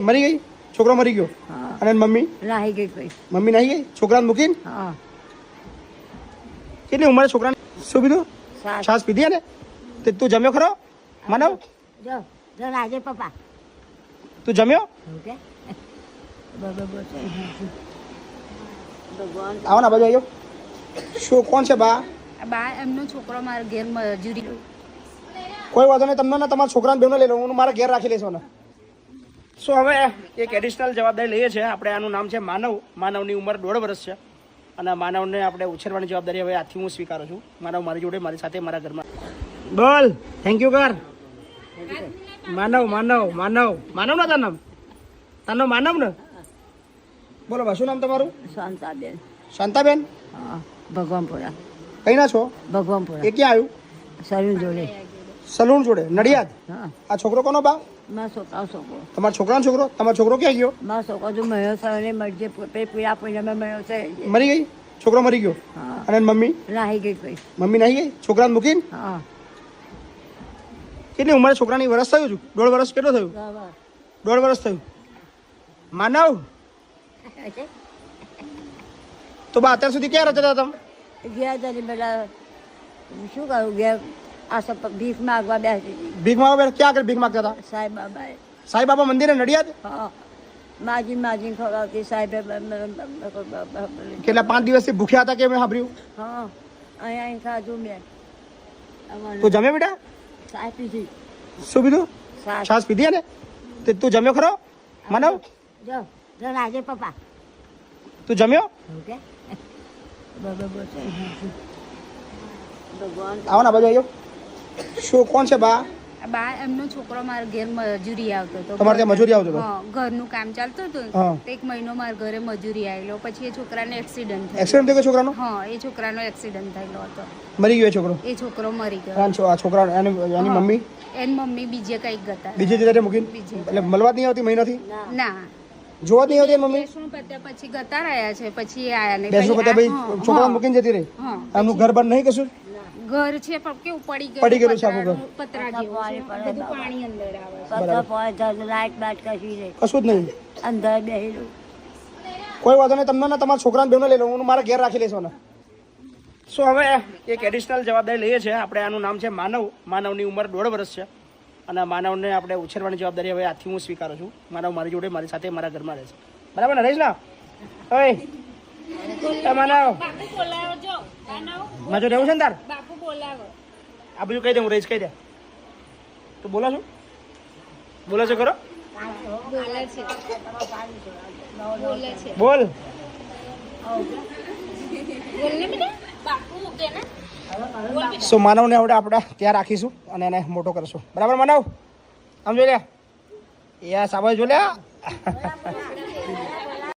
મરી ગઈ? છોકરો મરી ગયો? અને મમ્મી નાહી ગઈ ભાઈ. મમ્મી નાહી ગઈ છોકરાને મૂકીને? હા. કેટલી ઉંમરે છોકરાને? શું પીધું? સાસ. છાસ પીધી ને? તે તું જમ્યો ખરો માનવ? જો જો રાજે પપ્પા. તું જમ્યો? ઓકે. ભગવાન. આવો ને બાજુ આવ્યો. શું કોણ છે બા? બા એમનો છોકરો મારા ઘેર મજૂરી. કોઈ વાંધો નહીં, તમને તમારા છોકરાને બેનો લઈ લો, હું મારા ઘેર રાખી લઈશ ને. સો હવે એક એડિશનલ જવાબદારી લઈએ છીએ આપણે. આનું નામ છે માનવ. માનવની ઉંમર 1.5 વર્ષ છે અને માનવને આપણે ઉછેરવાની જવાબદારી હવે આજથી હું સ્વીકારું છું. માનવ મારી જોડે મારી સાથે મારા ઘરમાં. બોલ થેન્ક યુ કર. માનવ માનવ માનવ માનવ ના તારું નામ? તારું માનવ ને? બોલો બા, શું નામ તમારું? શાંતાબેન. શાંતાબેન? હા. ભગવાનપુરા. કઈ ના છો? ભગવાનપુરા. એ ક્યાં આવ્યું? સરું જોડે. સલૂન જોડે નડિયાદ? હા. આ છોકરો કોનો બા? મારા છોકરા છોકરો. તમારા છોકરાનો છોકરો? તમારો છોકરો ક્યાં ગયો? મારા છોકરો જો મયો થયો મરજે પીડા પીડા મયો છે. મરી ગઈ? છોકરો મરી ગયો? હા. અને મમ્મી? નાહી ગઈ ભાઈ. મમ્મી નાહી ગઈ છોકરાને મૂકીને? હા. કેટલી ઉંમરે છોકરાની વર્ષ થયું? 1.5 વર્ષ કેટલો થયું? 1.5 વર્ષ થયું. માનવ તો બા અત્યાર સુધી ક્યાં રહેતા હતા તમે? ગયા તારી બેટા શું કરું ગયા આ સબ ભીખ માગવા બેસી. ભીખ માંગવા? ક્યાં આગળ ભીખ માંગતા હતા? સાહેબ બાબાએ. સાંઈ બાબા મંદિરે નડિયાદ? હા. માજી ખવડાવતી સાહેબે. કેટલા 5 દિવસથી ભૂખ્યા હતા કે મેં સાંભળ્યું? હા. અહીંયા ખાધું મેં. તું જમ્યો બેટા? સાહેબ પીધી. શું પીધું? સાસ. છાસ પીધી ને? તે તું જમ્યો ખરો માનવ? જો જો રાજે પપ્પા. તું જમ્યો? ઓકે. ભગવાન. આવો ને બાજુ આવ્યો. શું કોણ છે બા? બા એમનો છોકરો મારા ઘેર મજૂરી આવતો હતો. તમારે ત્યાં મજૂરી આવતો હતો? હા, ઘરનું કામ ચાલતું હતું. હા. તો 1 મહિનો મારા ઘરે મજૂરી આવેલો. પછી એ છોકરાને એક્સિડન્ટ થયો. એક્સિડન્ટ થયો છોકરાનો? હા, એ છોકરાનો એક્સિડન્ટ થયેલો હતો. મરી ગયો છોકરો? એ છોકરો મરી ગયો. આ છોકરા એની મમ્મી એની મમ્મી બીજે કઈક ગતા. બીજી જગ્યાએ મૂકીને? એટલે મળવા જ નહીં આવતી મહિનાથી? ના, જોવા જ નહીં આવતી મમ્મી? બેસણું પત્યા પછી ગતા રહ્યા છે. પછી એ આયા નહીં. બેસું કરતા ભાઈ છોકરા મૂકીને જતી રહી? હા. આમનું ઘર બંધ નહીં કશું? ઘર છે પણ કેવું પડી ગયેલું છે આખું ઘર? પતરા જેવું છે. બધું પાણી અંદર આવે છે. પત્તા પોય લાઈટ બાટ કશી નહીં. કશું જ નહીં. અંદર બેસેલું. કોઈ વાંધો નહીં, તમને તમારા છોકરાને બેનો લઈ લો, હું મારા ઘેર રાખી લઈશ ને. સો હવે એક એડિશનલ જવાબદારી લઈએ છીએ આપણે. આનું નામ છે માનવ. માનવની ઉંમર 1.5 વર્ષ છે અને માનવને આપણે ઉછેરવાની જવાબદારી હવે આજથી હું સ્વીકારું છું. માનવ મારી જોડે મારી સાથે મારા ઘરમાં રહેશે. બરાબર ને? રહીશ ને? ઓય માનવ માજો રહેવું છે ને તાર? બાપુ બોલાવો. આ બધું કહી દે, હું રહીશ કહી દે. તું બોલો છો? બોલો છો ખરો? બોલે છે. બોલે છે. બોલ. બોલને બેટા. બાપુ મૂકે ને. સો માનવને હવે આપણે ત્યાં રાખીશું અને એને મોટો કરશું. બરાબર માનવ? આમ જોઈ લે. એ સાબા જોઈ લે.